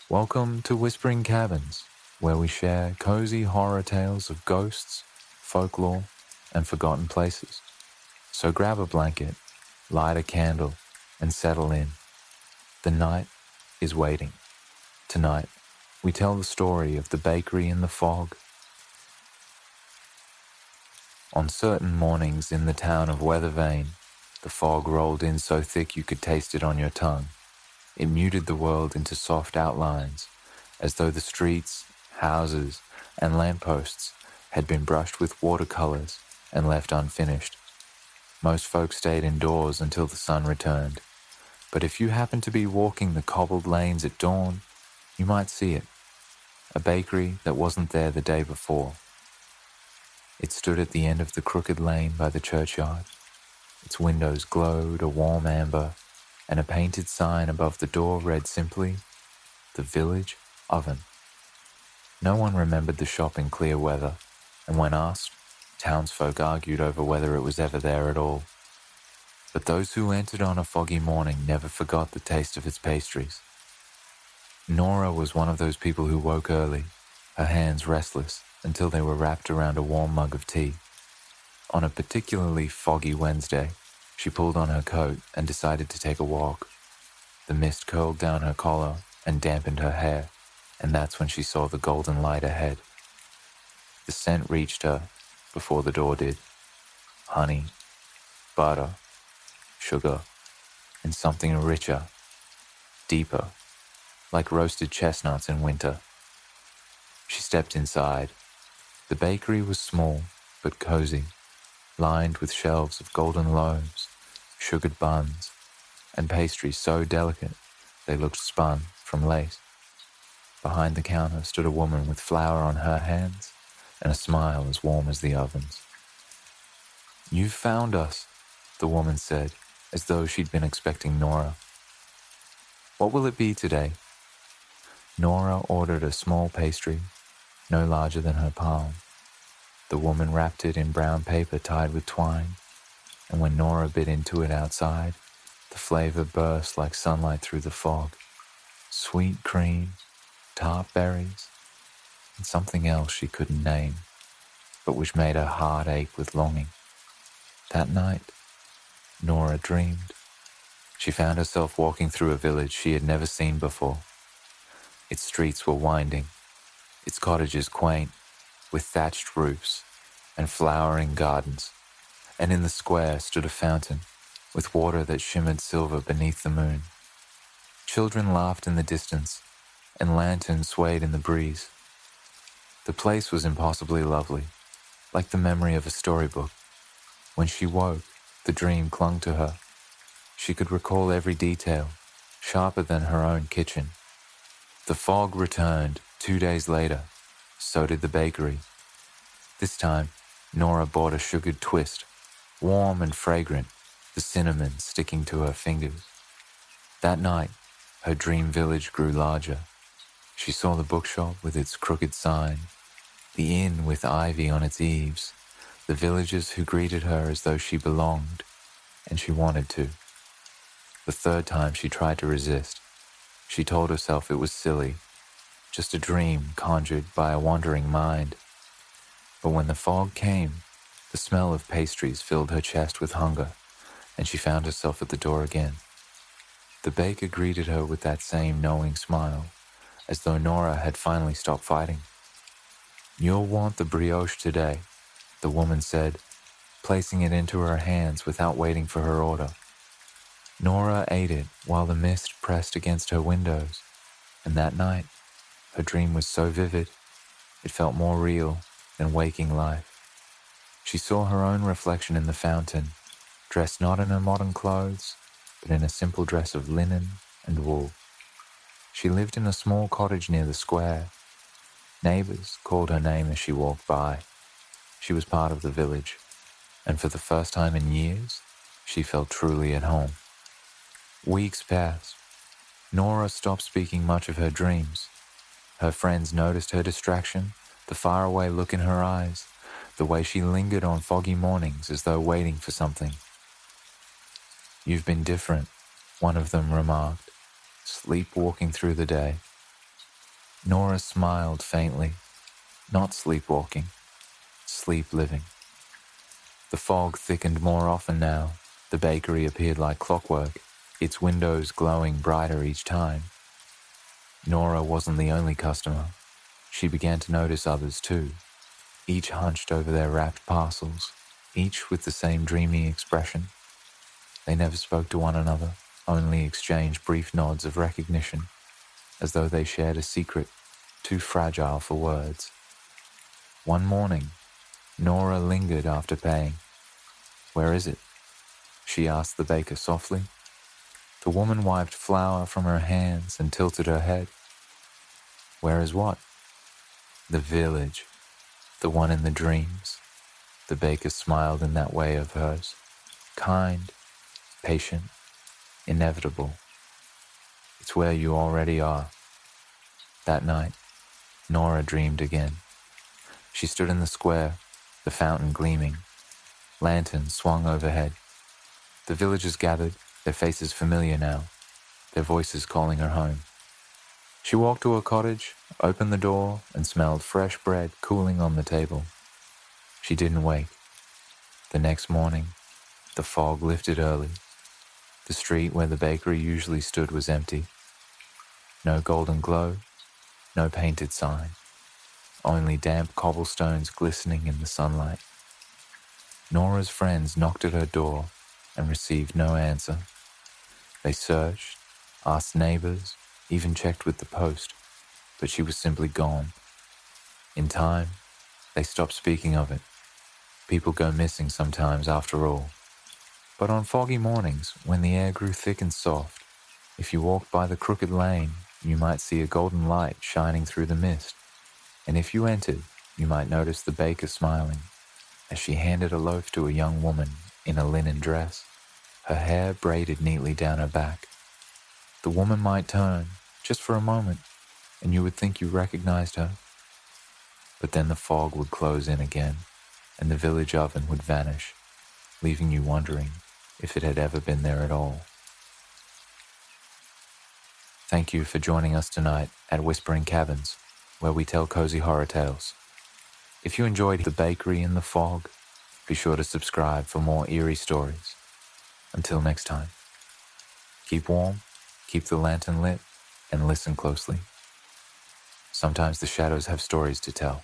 Welcome to Whispering Cabins, where we share cozy horror tales of ghosts, folklore, and forgotten places. So grab a blanket, light a candle, and settle in. The night is waiting. Tonight, we tell the story of the bakery in the fog. On certain mornings in the town of Weathervane, the fog rolled in so thick you could taste it on your tongue. It muted the world into soft outlines, as though the streets, houses, and lampposts had been brushed with watercolors and left unfinished. Most folks stayed indoors until the sun returned, but if you happened to be walking the cobbled lanes at dawn, you might see it, a bakery that wasn't there the day before. It stood at the end of the crooked lane by the churchyard. Its windows glowed a warm amber, and a painted sign above the door read simply, "The Village Oven." No one remembered the shop in clear weather, and when asked, townsfolk argued over whether it was ever there at all. But those who entered on a foggy morning never forgot the taste of its pastries. Nora was one of those people who woke early, her hands restless until they were wrapped around a warm mug of tea. On a particularly foggy Wednesday, she pulled on her coat and decided to take a walk. The mist curled down her collar and dampened her hair, and that's when she saw the golden light ahead. The scent reached her before the door did. Honey, butter, sugar, and something richer, deeper, like roasted chestnuts in winter. She stepped inside. The bakery was small but cozy, lined with shelves of golden loaves, sugared buns, and pastries so delicate they looked spun from lace. Behind the counter stood a woman with flour on her hands and a smile as warm as the ovens. "You've found us," the woman said, as though she'd been expecting Nora. "What will it be today?" Nora ordered a small pastry, no larger than her palm. The woman wrapped it in brown paper tied with twine, and when Nora bit into it outside, the flavor burst like sunlight through the fog. Sweet cream, tart berries, and something else she couldn't name, but which made her heart ache with longing. That night, Nora dreamed. She found herself walking through a village she had never seen before. Its streets were winding, its cottages quaint, with thatched roofs and flowering gardens, and in the square stood a fountain with water that shimmered silver beneath the moon. Children laughed in the distance, and lanterns swayed in the breeze. The place was impossibly lovely, like the memory of a storybook. When she woke, the dream clung to her. She could recall every detail, sharper than her own kitchen. The fog returned 2 days later. So did the bakery. This time, Nora bought a sugared twist, warm and fragrant, the cinnamon sticking to her fingers. That night, her dream village grew larger. She saw the bookshop with its crooked sign, the inn with ivy on its eaves, the villagers who greeted her as though she belonged, and she wanted to. The third time she tried to resist. She told herself it was silly, just a dream conjured by a wandering mind. But when the fog came, the smell of pastries filled her chest with hunger, and she found herself at the door again. The baker greeted her with that same knowing smile, as though Nora had finally stopped fighting. "You'll want the brioche today," the woman said, placing it into her hands without waiting for her order. Nora ate it while the mist pressed against her windows, and that night, her dream was so vivid, it felt more real than waking life. She saw her own reflection in the fountain, dressed not in her modern clothes, but in a simple dress of linen and wool. She lived in a small cottage near the square. Neighbors called her name as she walked by. She was part of the village, and for the first time in years, she felt truly at home. Weeks passed. Nora stopped speaking much of her dreams. Her friends noticed her distraction, the faraway look in her eyes, the way she lingered on foggy mornings as though waiting for something. "You've been different," one of them remarked, sleepwalking through the day. Nora smiled faintly, not sleepwalking, sleep living. The fog thickened more often now. The bakery appeared like clockwork, its windows glowing brighter each time. Nora wasn't the only customer. She began to notice others too, each hunched over their wrapped parcels, each with the same dreamy expression. They never spoke to one another, only exchanged brief nods of recognition, as though they shared a secret too fragile for words. One morning, Nora lingered after paying. "Where is it?" she asked the baker softly. The woman wiped flour from her hands and tilted her head. "Where is what?" "The village, the one in the dreams." The baker smiled in that way of hers, kind, patient, inevitable. "It's where you already are." That night, Nora dreamed again. She stood in the square, the fountain gleaming. Lanterns swung overhead. The villagers gathered, their faces familiar now, their voices calling her home. She walked to her cottage, opened the door, and smelled fresh bread cooling on the table. She didn't wake. The next morning, the fog lifted early. The street where the bakery usually stood was empty. No golden glow, no painted sign, only damp cobblestones glistening in the sunlight. Nora's friends knocked at her door and received no answer. They searched, asked neighbors, even checked with the post, but she was simply gone. In time, they stopped speaking of it. People go missing sometimes after all. But on foggy mornings, when the air grew thick and soft, if you walked by the crooked lane, you might see a golden light shining through the mist. And if you entered, you might notice the baker smiling as she handed a loaf to a young woman in a linen dress, her hair braided neatly down her back. The woman might turn, just for a moment, and you would think you recognized her. But then the fog would close in again, and the village oven would vanish, leaving you wondering if it had ever been there at all. Thank you for joining us tonight at Whispering Cabins, where we tell cozy horror tales. If you enjoyed The Bakery in the Fog, be sure to subscribe for more eerie stories. Until next time, keep warm, keep the lantern lit, and listen closely. Sometimes the shadows have stories to tell.